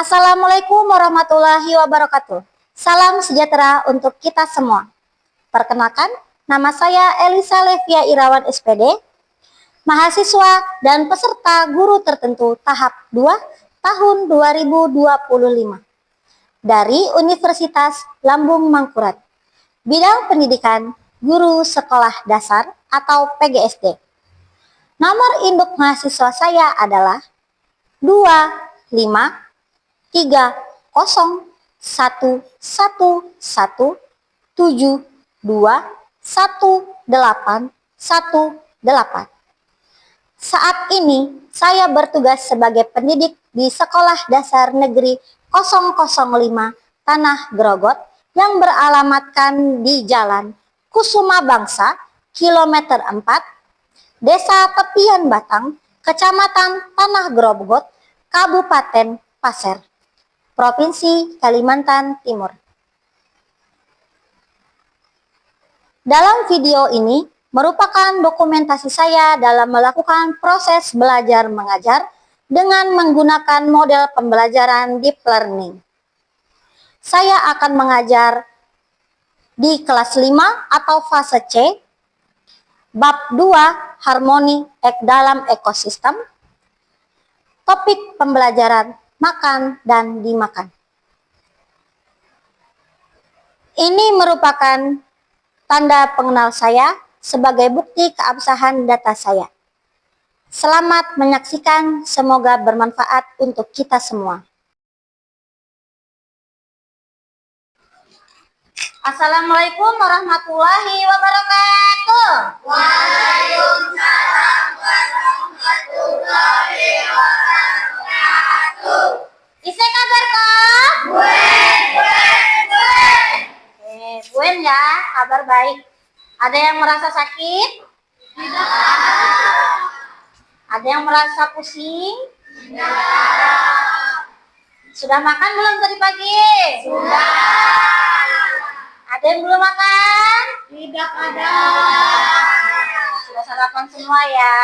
Assalamualaikum warahmatullahi wabarakatuh. Salam sejahtera untuk kita semua. Perkenalkan, nama saya Elisa Levia Irawan SPD, mahasiswa dan peserta guru tertentu tahap 2 tahun 2025 dari Universitas Lambung Mangkurat. Bidang pendidikan guru sekolah dasar atau PGSD. Nomor induk mahasiswa saya adalah 253011721818. Saat ini saya bertugas sebagai pendidik di Sekolah Dasar Negeri 005 Tanah Grogot yang beralamatkan di Jalan Kusuma Bangsa, kilometer 4, Desa Tepian Batang, Kecamatan Tanah Grogot, Kabupaten Pasir, Provinsi Kalimantan Timur. Dalam video ini merupakan dokumentasi saya dalam melakukan proses belajar mengajar dengan menggunakan model pembelajaran deep learning. Saya akan mengajar di kelas 5 atau fase C, bab 2 harmoni dalam ekosistem, topik pembelajaran makan dan dimakan. Ini merupakan tanda pengenal saya sebagai bukti keabsahan data saya. Selamat menyaksikan, semoga bermanfaat untuk kita semua. Assalamualaikum warahmatullahi wabarakatuh. Waalaikumsalam warahmatullahi wabarakatuh. Ise kabar kak? Buen ya, kabar baik. Ada yang merasa sakit? Tidak. Ada yang merasa pusing? Tidak. Sudah makan belum tadi pagi? Sudah. Ada yang belum makan? Tidak ada. Sudah sarapan semua ya.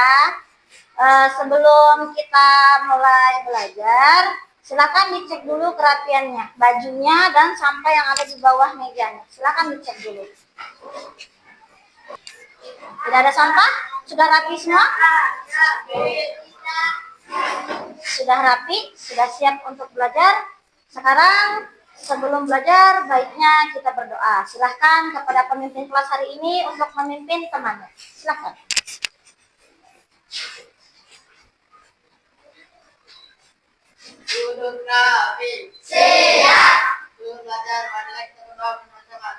Sebelum kita mulai belajar, silakan dicek dulu kerapiannya, bajunya dan sampah yang ada di bawah mejanya. Silakan dicek dulu. Tidak ada sampah? Sudah rapi semua? Sudah rapi? Sudah siap untuk belajar? Sekarang sebelum belajar, baiknya kita berdoa. Silahkan kepada pemimpin kelas hari ini untuk memimpin temannya. Silahkan. Duduk rapi. Siap. Duduk belajar pada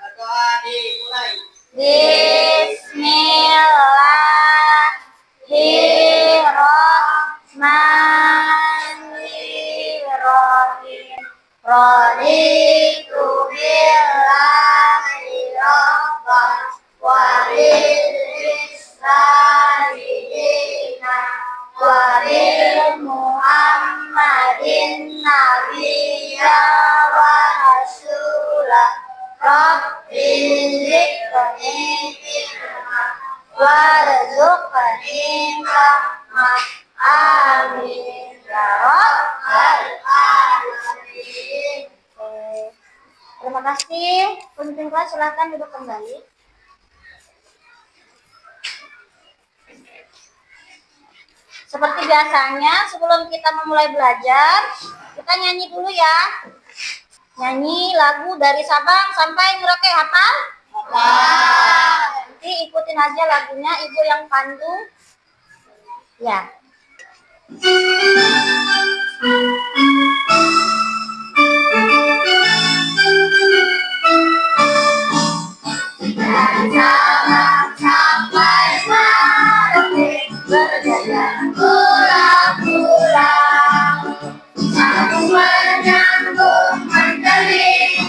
berdoa dimulai. Bismillahirrahmanirrahim. Raditu billahi rabban wa bil islami dinan wa bil Muhammadin nabiyya wa rasulah. Rabbi zidni ilma warzuqni fahma. Amin ya rabbal alamin. Terima kasih. Pemimpin kelas silakan duduk kembali. Seperti biasanya, sebelum kita memulai belajar, kita nyanyi dulu ya. Nyanyi lagu dari Sabang sampai Merauke, hafal? Nanti ikutin aja lagunya, ibu yang pandu. Ya. Sampai Merauke berjalan pulang-pulang, aku menyambung menteri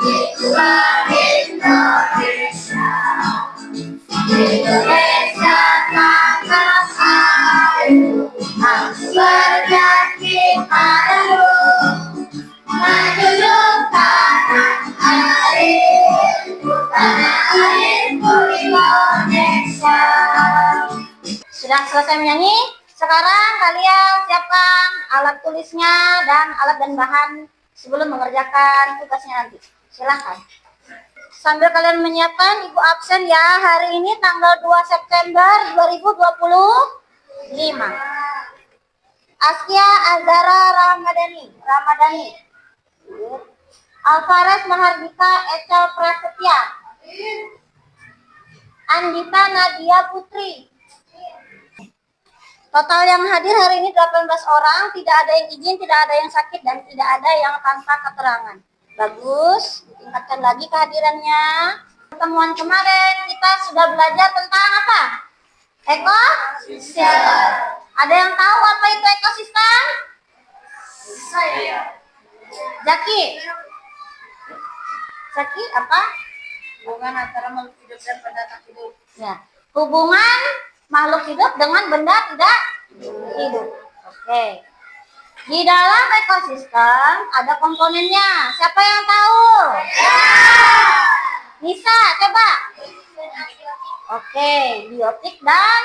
itulah Indonesia. Indonesia tanah airku, aku berjanji padamu menjunjung tanah airku Indonesia. Sudah selesai menyanyi? Sekarang kalian siapkan alat tulisnya dan alat dan bahan sebelum mengerjakan tugasnya nanti. Silahkan. Sambil kalian menyiapkan, Ibu absen ya. Hari ini tanggal 2 September 2025. Askia Azara Ramadhani. Alvarez Mahardika Echel Prasetya. Andita Nadia Putri. Total yang hadir hari ini 18 orang, tidak ada yang izin, tidak ada yang sakit, dan tidak ada yang tanpa keterangan. Bagus, tingkatkan lagi kehadirannya. Pertemuan kemarin kita sudah belajar tentang apa? Ekosistem. Ada yang tahu apa itu ekosistem? Saya. Zaki? Zaki apa? Hubungan antara makhluk hidup dan benda tak hidup. Ya, hubungan makhluk hidup dengan benda tidak hidup. Oke. Di dalam ekosistem ada komponennya. Siapa yang tahu? Bisa, coba. Oke, biotik dan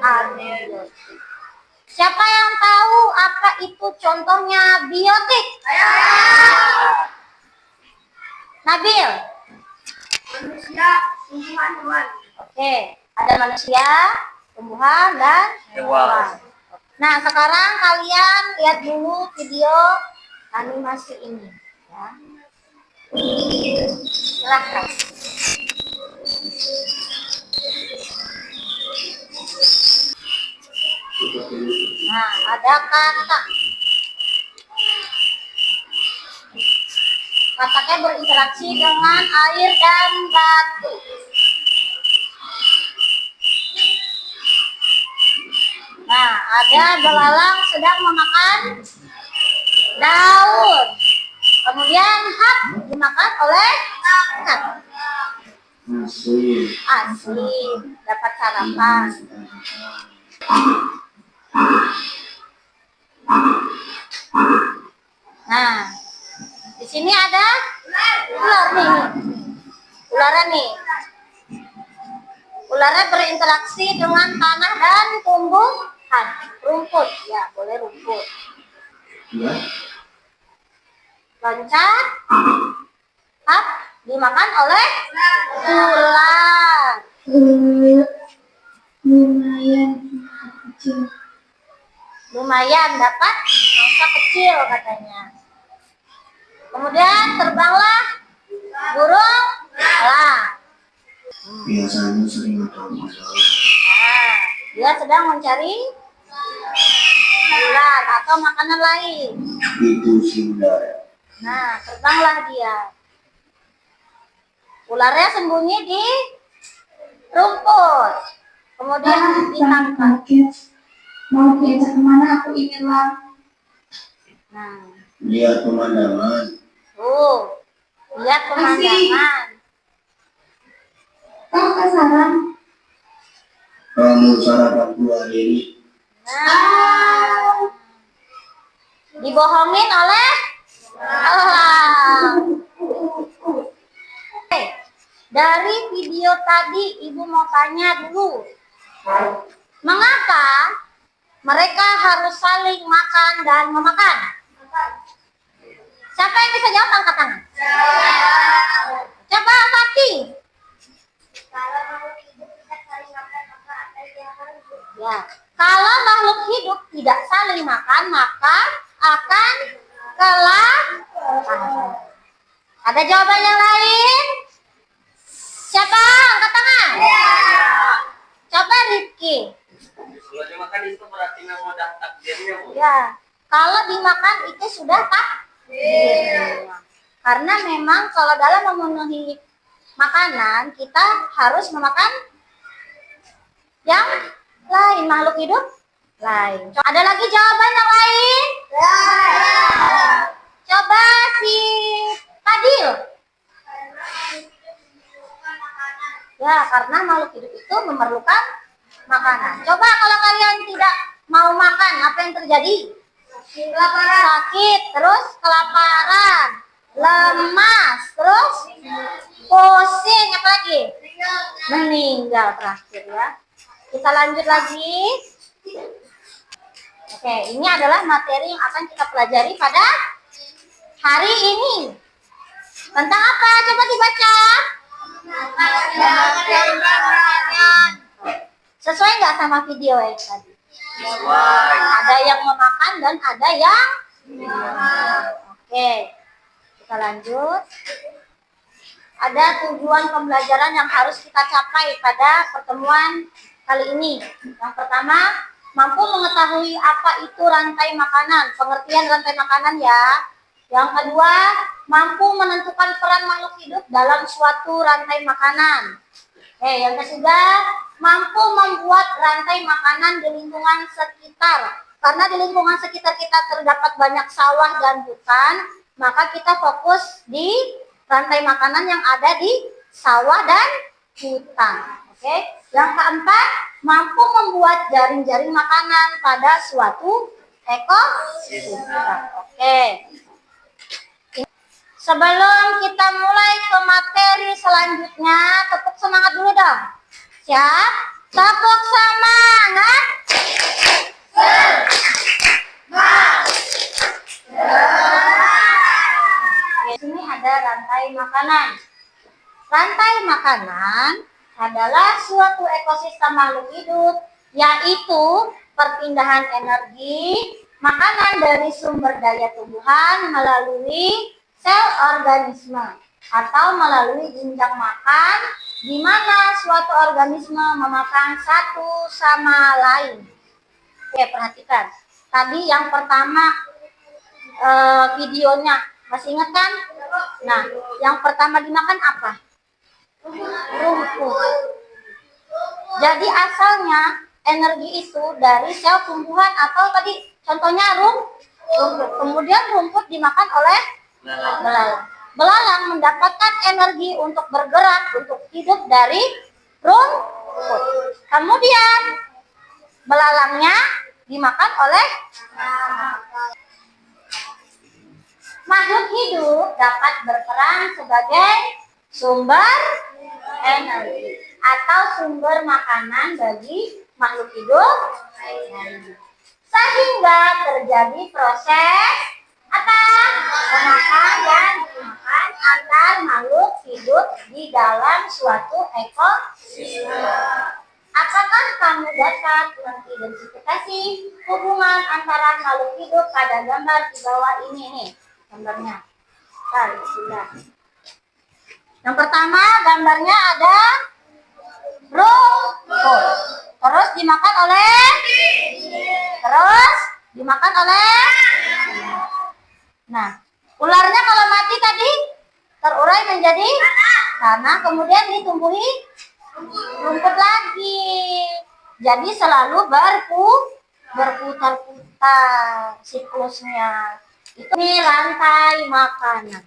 abiotik. Siapa yang tahu apa itu contohnya biotik? Nabil. Manusia, tumbuhan, hewan. Oke, ada manusia, tumbuhan, dan hewan. Nah, sekarang kalian lihat dulu video animasi ini. Ya. Silahkan. Nah, ada kata. Katanya berinteraksi dengan air dan batu. Nah, ada belalang sedang memakan daun. Kemudian hap dimakan oleh kat. Asin, dapat sarapan. Nah, di sini ada ular nih. Ularnya nih. Ularnya berinteraksi dengan tanah dan tumbuhan. Rumput, ya boleh rumput. Loncat, hap, dimakan oleh ular. Lumayan dapat mangsa kecil katanya. Kemudian terbanglah burung elang. Biasanya sering ada masalah. Nah, dia sedang mencari ular atau makanan lain. Itu sudah. Nah, terbanglah dia. Ularnya sembunyi di rumput. Kemudian ditangkap. Mau diajak kemana aku inginlah. Nah, Lihat pemandangan. tuh. Lihat pemandangan. Kau kesaran. Kamu sarapan dua ini. Nah, dibohongin oleh Allah. Oke, dari video tadi Ibu mau tanya dulu. Mengapa mereka harus saling makan dan memakan? Siapa yang bisa jawab angkat tangan? Coba Fatih. Ya, kalau makhluk hidup tidak saling makan, maka akan kelaparan. Ada jawaban yang lain? Siapa? Angkat tangan. Coba Rifki. Kalau dimakan itu berarti memang udah takdirnya, Bu. Ya, kalau dimakan itu sudah takdir. Karena memang kalau dalam memenuhi makanan kita harus memakan yang lain, makhluk hidup lain. Ada lagi jawaban yang lain? Coba si Fadil. Ya, karena makhluk hidup itu memerlukan makanan. Coba kalau kalian tidak mau makan, apa yang terjadi? Sakit, terus kelaparan, lemas, terus pusing, apa lagi? Meninggal terakhir ya. Kita lanjut lagi. Oke, ini adalah materi yang akan kita pelajari pada hari ini. Tentang apa? Coba dibaca. Sesuai nggak sama video yang tadi? Ada yang memakan dan ada yang Oke, kita lanjut. Ada tujuan pembelajaran yang harus kita capai pada pertemuan kali ini. Yang pertama, mampu mengetahui apa itu rantai makanan, pengertian rantai makanan ya. Yang kedua, mampu menentukan peran makhluk hidup dalam suatu rantai makanan. Yang ketiga, mampu membuat rantai makanan di lingkungan sekitar. Karena di lingkungan sekitar kita terdapat banyak sawah dan hutan, maka kita fokus di rantai makanan yang ada di sawah dan hutan. Oke. Yang keempat, mampu membuat jaring-jaring makanan pada suatu ekosistem. Oke. Sebelum kita mulai ke materi selanjutnya, tepuk semangat dulu dong. Siap? Tepuk semangat. Di sini ada rantai makanan. Rantai makanan adalah suatu ekosistem makhluk hidup, yaitu perpindahan energi makanan dari sumber daya tumbuhan melalui sel organisme atau melalui jenjang makan, di mana suatu organisme memakan satu sama lain. Oke, perhatikan. Tadi yang pertama videonya, masih ingat kan? Nah, yang pertama dimakan apa? Rumput. Jadi asalnya energi itu dari sel tumbuhan atau tadi contohnya rumput. Kemudian rumput dimakan oleh belalang. Belalang mendapatkan energi untuk bergerak, untuk hidup dari rumput. Kemudian belalangnya dimakan oleh makhluk hidup dapat berperan sebagai sumber energi atau sumber makanan bagi makhluk hidup, sehingga terjadi proses apa? Memakan dan dimakan antar makhluk hidup di dalam suatu ekosistem. Apakah kamu dapat mengidentifikasi hubungan antara makhluk hidup pada gambar di bawah ini nih? Gambarnya. Sudah. Yang pertama gambarnya ada rumput. Terus dimakan oleh Nah, ularnya kalau mati tadi terurai menjadi tanah, kemudian ditumbuhi rumput lagi. Jadi selalu berputar-putar siklusnya. Itu nih rantai makanan.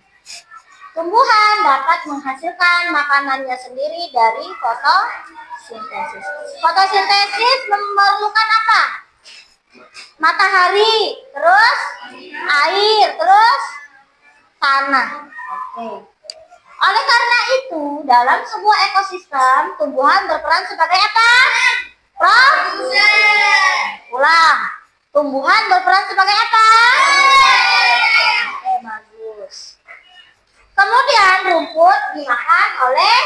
Tumbuhan dapat menghasilkan makanannya sendiri dari fotosintesis. Fotosintesis memerlukan apa? Matahari, terus air, terus tanah. Oke. Oleh karena itu, dalam sebuah ekosistem, tumbuhan berperan sebagai apa? Ulang. Tumbuhan berperan sebagai apa? Oke, bagus. Kemudian rumput dimakan oleh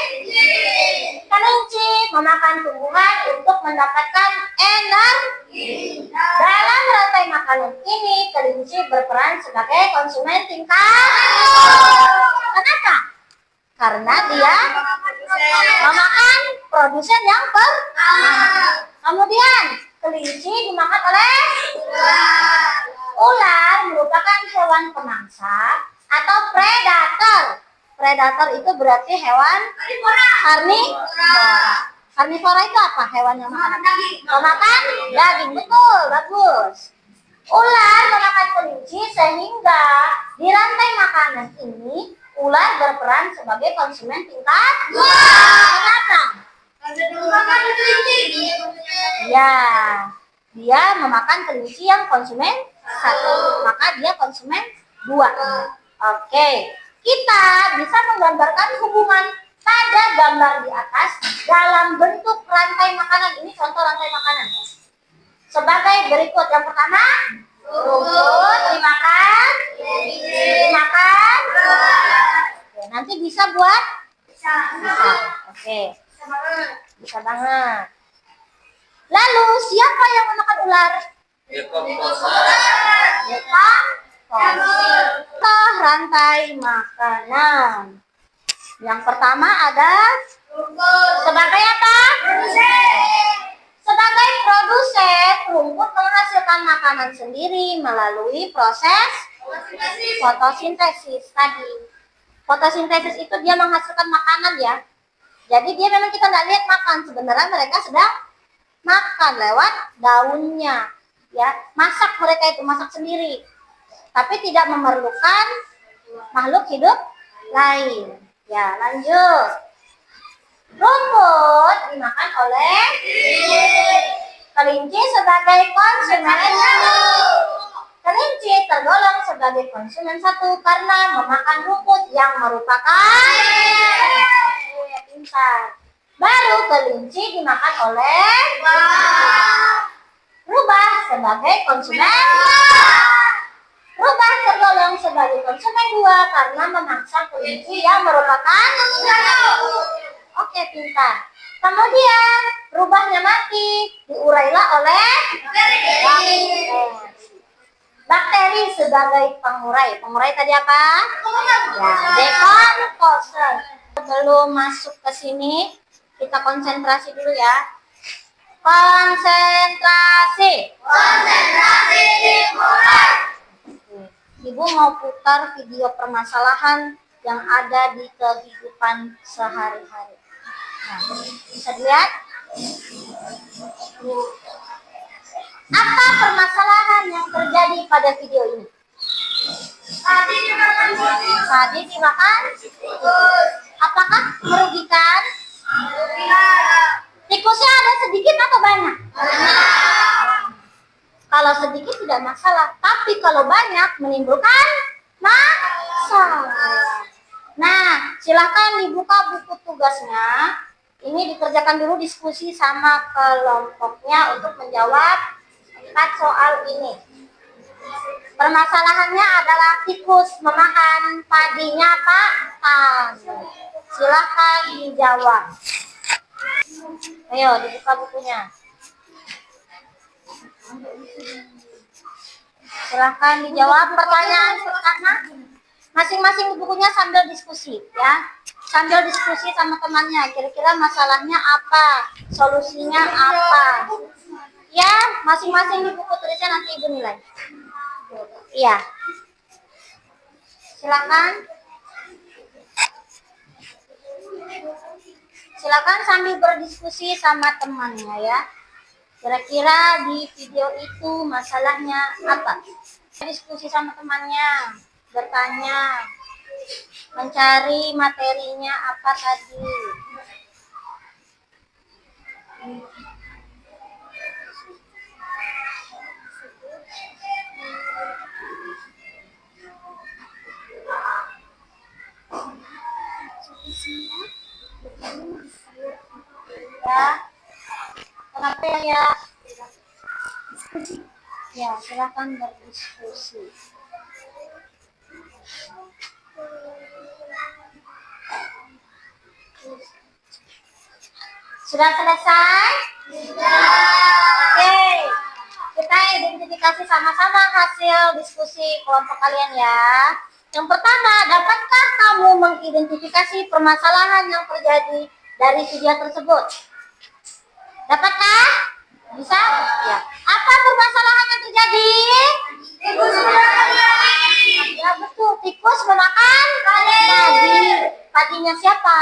kelinci, memakan tumbuhan untuk mendapatkan energi. Dalam rantai makanan ini, kelinci berperan sebagai konsumen tingkat. Kenapa? Karena dia memakan produsen yang pertama. Kemudian kelinci dimakan oleh ular, merupakan hewan pemangsa atau predator. Predator itu berarti hewan karnivora. Karnivora itu apa? Hewan yang makan memakan daging. Betul, bagus. Ular memakan kelinci sehingga di rantai makanan ini ular berperan sebagai konsumen tingkat. Kenapa? Ya, dia memakan kelinci yang konsumen 1, maka dia konsumen 2. Oke, kita bisa menggambarkan hubungan pada gambar di atas dalam bentuk rantai makanan. Ini contoh rantai makanan. sebagai berikut. Yang pertama, rumput dimakan. Dimakan. Oke, nanti bisa buat? Bisa. Oke. Bisa banget. Lalu siapa yang memakan ular? Rantai makanan. Yang pertama ada sebagai apa? Sebagai produsen, rumput menghasilkan makanan sendiri melalui proses fotosintesis tadi. Fotosintesis itu dia menghasilkan makanan ya. Jadi dia memang kita nggak lihat makan, sebenarnya mereka sedang makan lewat daunnya. Ya, masak mereka itu masak sendiri, tapi tidak memerlukan makhluk hidup lain. Ya, lanjut. Rumput dimakan oleh kelinci sebagai konsumen satu. Kelinci tergolong sebagai konsumen satu karena memakan rumput yang merupakan pintar. Baru kelinci dimakan oleh rubah sebagai konsumen. Rubah tergolong sebagai konsumen dua karena memaksa kelinci yang merupakan oke, pintar. Kemudian rubahnya mati, diurailah oleh bakteri sebagai pengurai. Pengurai tadi apa? Ya, dekomposer. Sebelum masuk ke sini, kita konsentrasi dulu ya. Konsentrasi. Konsentrasi dimulai. Ibu mau putar video permasalahan yang ada di kehidupan sehari-hari. Nah, bisa dilihat? Apa permasalahan yang terjadi pada video ini? Tadi dimakan. Apakah merugikan? Tikusnya ada sedikit atau banyak? Kalau sedikit tidak masalah, tapi kalau banyak menimbulkan masalah. Nah, silakan dibuka buku tugasnya. Ini dikerjakan dulu diskusi sama kelompoknya untuk menjawab 4 soal ini. Permasalahannya adalah tikus memakan padinya Pak Tan. Silakan dijawab. Ayo dibuka bukunya. Silahkan dijawab pertanyaan pertama. Masing-masing di bukunya sambil diskusi ya. Sambil diskusi sama temannya. Kira-kira masalahnya apa? Solusinya apa? Ya, masing-masing di buku tulisnya nanti Ibu nilai. Iya. Silakan. Silakan sambil berdiskusi sama temannya ya. Kira-kira di video itu masalahnya apa? Diskusi sama temannya, bertanya, mencari materinya apa tadi. Ya. Kenapa ya? Ya, silakan berdiskusi. Sudah selesai? Sudah. Oke. Kita identifikasi sama-sama hasil diskusi kelompok kalian ya. Yang pertama, dapatkah kamu mengidentifikasi permasalahan yang terjadi dari video tersebut? Dapatkah? Bisa? Ya. Apa permasalahan yang terjadi? Tikus memakan padi. Ya betul, tikus memakan padi. Padinya siapa?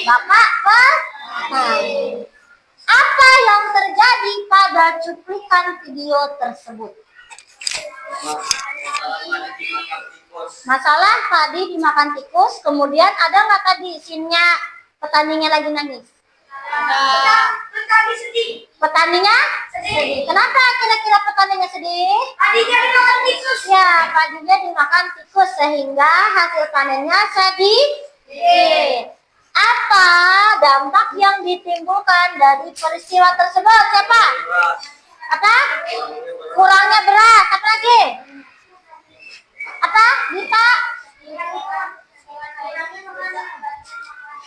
Bapak petani. Apa yang terjadi pada cuplikan video tersebut? Masalah tadi dimakan tikus, kemudian ada nggak tadi scene-nya petaninya lagi nangis? Petani sedih. Petaninya sedih. Kenapa kira-kira petaninya sedih? Padinya dimakan tikus. Ya, padinya dimakan tikus sehingga hasil panennya sedih. Apa dampak yang ditimbulkan dari peristiwa tersebut? Siapa? Apa? Kurangnya beras. Apa lagi? Apa? Dita?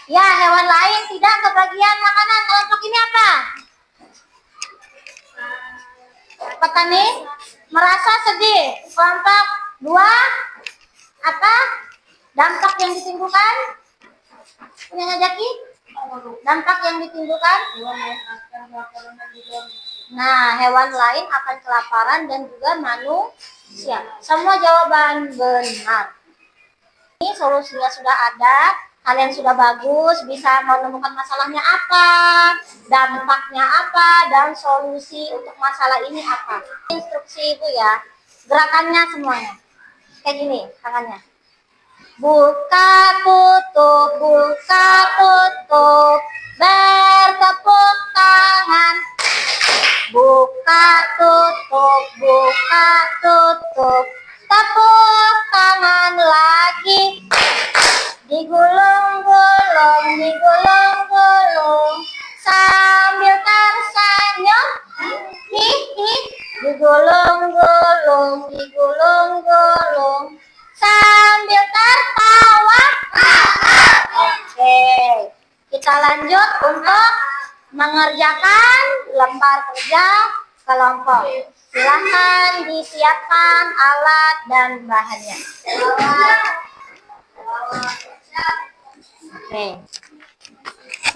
Ya, hewan lain tidak kebagian makanan. Kelompok ini apa? Petani merasa sedih. Kelompok 2 apa? Dampak yang ditimbulkan? Punya Jaki? Dampak yang ditimbulkan? Nah, hewan lain akan kelaparan dan juga manusia. Semua jawaban benar. Ini solusinya sudah ada. Kalian sudah bagus, bisa menemukan masalahnya apa, dampaknya apa, dan solusi untuk masalah ini apa. Instruksi itu ya, gerakannya semuanya. Kayak gini, tangannya. Buka tutup, bertepuk tangan. Buka tutup, tepuk tangan lagi. Digulung-gulung, sambil tersenyum. Hihi. Digulung-gulung, sambil tertawa. Oke, kita lanjut untuk mengerjakan lembar kerja kelompok. Silahkan disiapkan alat dan bahannya. Oke.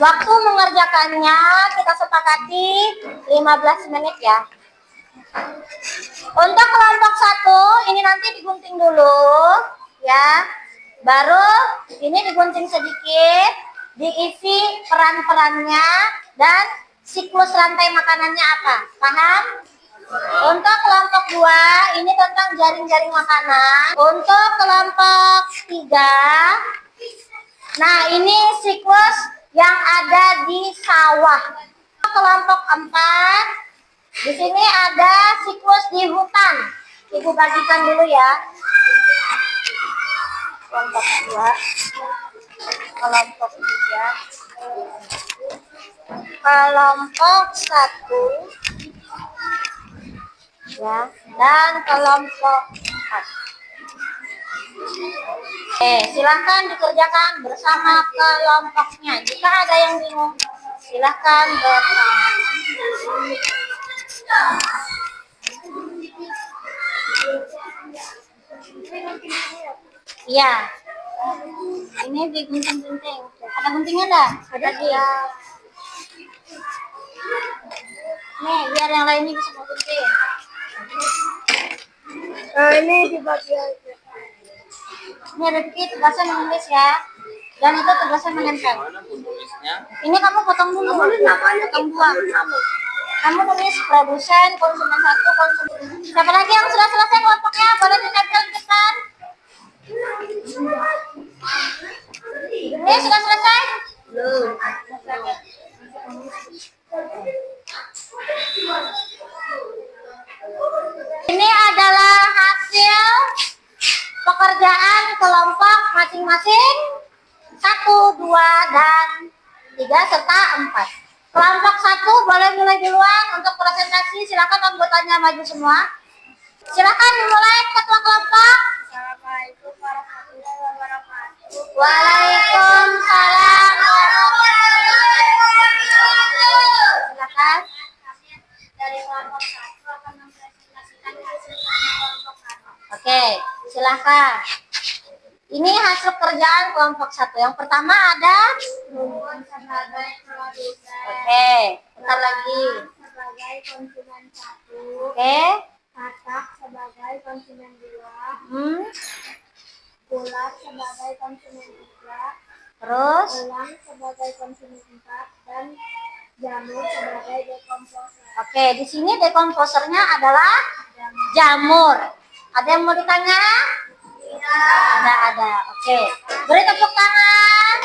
Waktu mengerjakannya kita sepakati 15 menit ya. Untuk kelompok 1 ini nanti digunting dulu ya. Baru ini digunting sedikit, diisi peran-perannya dan siklus rantai makanannya apa. Paham? Untuk kelompok 2 ini tentang jaring-jaring makanan. Untuk kelompok 3, nah ini siklus yang ada di sawah. Kelompok 4, di sini ada siklus di hutan. Ibu bagikan dulu ya. Kelompok 2, kelompok 3, kelompok 1 ya, dan kelompok 4. Oke, silahkan dikerjakan bersama kelompoknya. Jika ada yang bingung, silahkan bersama. Iya. Ini digunting-gunting. Ada guntingnya enggak? Ada dia. Nih, biar yang lainnya bisa gunting. Ini di bagian Ini Rifki tugasnya menulis ya. Dan itu tugasnya menempel. Mana bu tulisnya? Ini kamu potong dulu. Potong buang. Kamu tulis produsen, konsumen 1, konsumen. Siapa lagi yang sudah selesai kelompoknya? Boleh ditempel di depan. Ini sudah selesai? Belum. Ini adalah hasil pekerjaan kelompok masing-masing 1, 2, dan 3 serta 4. Kelompok 1 boleh mulai duluan untuk presentasi. Silakan anggotanya maju semua. Silakan dimulai ketua kelompok. Assalamualaikum warahmatullahi wabarakatuh. Waalaikumsalam warahmatullahi wabarakatuh. Silakan. Dari kelompok 1 akan mempresentasikan hasil kelompok 1. Oke, silakan. Ini hasil kerjaan kelompok 1. Yang pertama ada. Rumpun sebagai produsen. Oke, bentar lagi. Sebagai konsumen 1. Oke. Katak sebagai konsumen 2. Hmm. Bulat sebagai konsumen 3. Terus. Elang sebagai konsumen 4. Dan jamur sebagai dekomposer. Oke, di sini dekomposernya adalah jamur. Ada yang mau ditanya? Tidak ada. Oke. Beri tepuk tangan.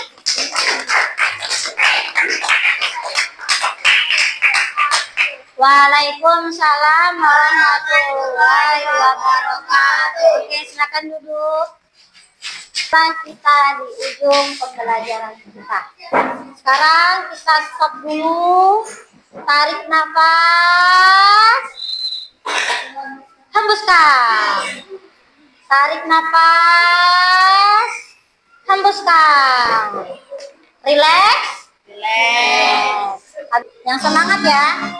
Waalaikumsalam warahmatullahi wabarakatuh. Oke, silakan duduk. Kita di ujung pembelajaran kita. Sekarang kita stop dulu. Tarik nafas. Hembuskan. Tarik nafas. Hembuskan. Relax. Relax. Yang semangat ya.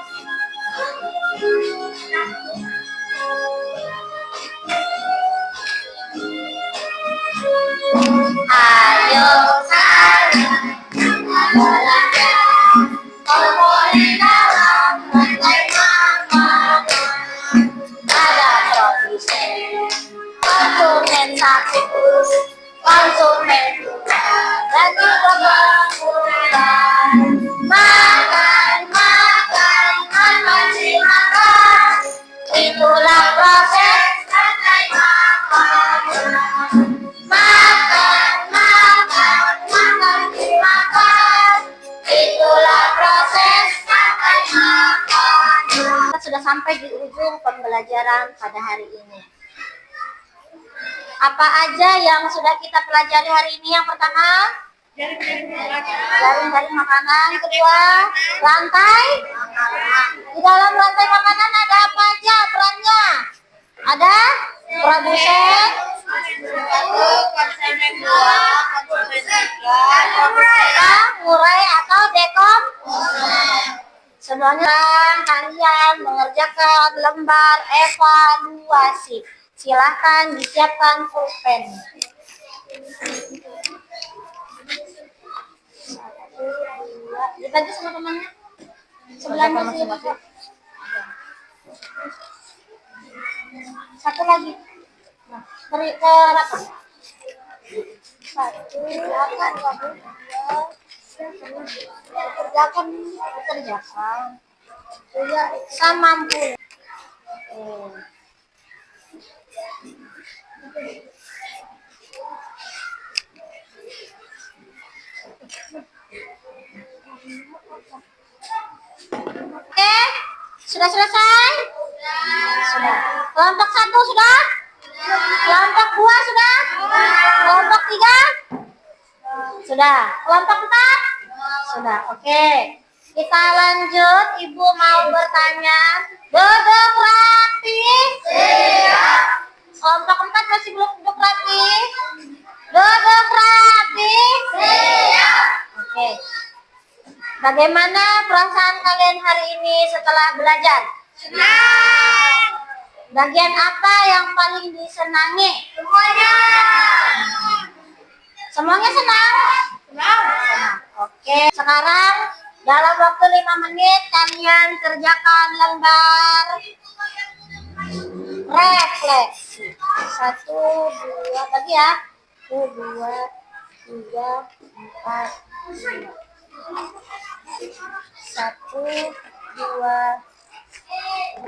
Ayo kalian belajar, kumpul di dalam rantai makanan. Ada produsen, konsumen satu, konsumen dua, dan juga penggunaan. Makan, makan, masih makan. Itulah proses rantai makanan. Makan, makan, makan, dimakan. Itulah proses makan makan. Kita sudah sampai di ujung pembelajaran pada hari ini. Apa aja yang sudah kita pelajari hari ini? Yang pertama, jaring-jaring makanan. Kedua, rantai. Di dalam rantai makanan ada apa aja perannya? Ada produsen, konsumen 2, konsumen 3, ngurai atau dekom. Semuanya kalian mengerjakan lembar evaluasi. Silahkan disiapkan pulpen. Dibagi sama temannya. Sebelahnya masing-masing. Satu lagi. Nah, beri ke Raka. 1, 8, 12. Kerjakan. Juga semampu. Oke, sudah selesai? Sudah. Kelompok 1 sudah? Kelompok 2 sudah? Kelompok 3? Sudah. Kelompok 4? Sudah. Oke. Kita lanjut. Ibu mau bertanya. Duduk rapi? Siap. Kelompok 4 masih belum duduk rapi? Duduk rapi? Siap. Oke. Bagaimana perasaan kalian hari ini setelah belajar? Senang. Bagian apa yang paling disenangi? Semuanya. Semuanya senang? Senang. Oke. Sekarang dalam waktu 5 menit kalian kerjakan lembar refleksi. 1, 2, tadi ya. 1, 2, 3, 4, 5. 1, 2,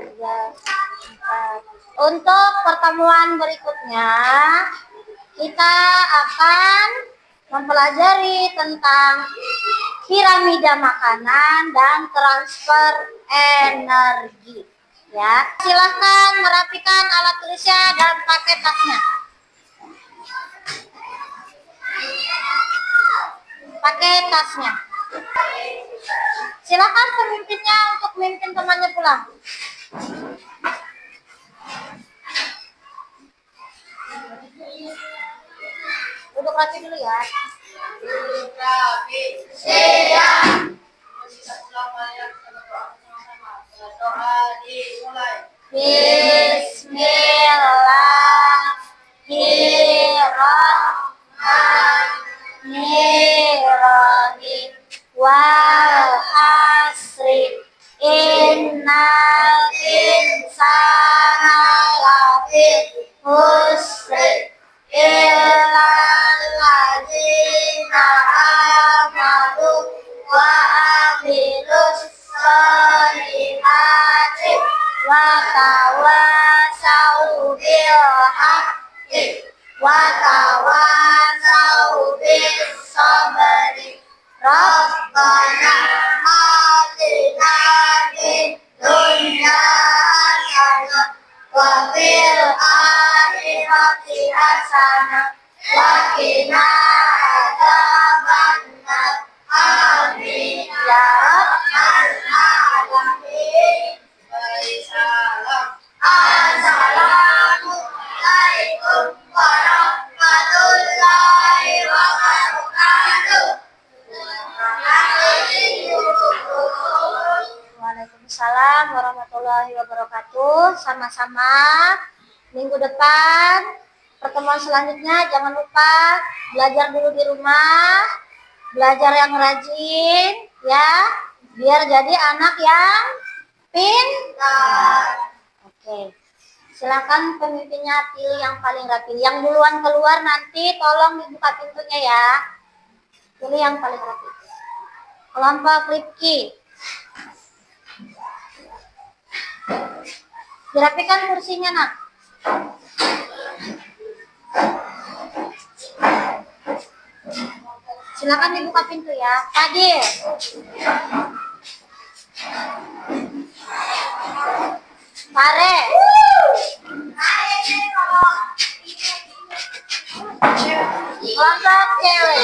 3, 4. Untuk pertemuan berikutnya kita akan mempelajari tentang piramida makanan dan transfer energi. Ya, silahkan merapikan alat tulisnya dan pakai tasnya. Pakai tasnya. Silakan pemimpinnya untuk memimpin temannya pulang. Duduk rapi dulu ya. duduk rapi. Siap. Doa dimulai. Bismillahirrahmanirrahim. Wal asri innal insana lafi khusri illal ladzina amanu wa amilus solihati wa tawasau bil haqqi wa tawasau bis sabri. Rabbana atina fid dunya hasanah wa fil akhirati hasanah Wakina adzabannar. Amin ya rabbal alamin. Assalamualaikum warahmatullahi wabarakatuh. Waalaikumsalam warahmatullahi wabarakatuh. Sama-sama. Minggu depan, pertemuan selanjutnya jangan lupa belajar dulu di rumah. Belajar yang rajin ya, biar jadi anak yang pintar. Oke. Silakan pemimpinnya pilih yang paling rapi. Yang duluan keluar nanti tolong dibuka pintunya ya. Pilih yang paling rapi. Kelompok Rifki. Dirapikan kursinya, Nak. Silakan dibuka pintu ya. Fadil. Pare. Kelompok cewek.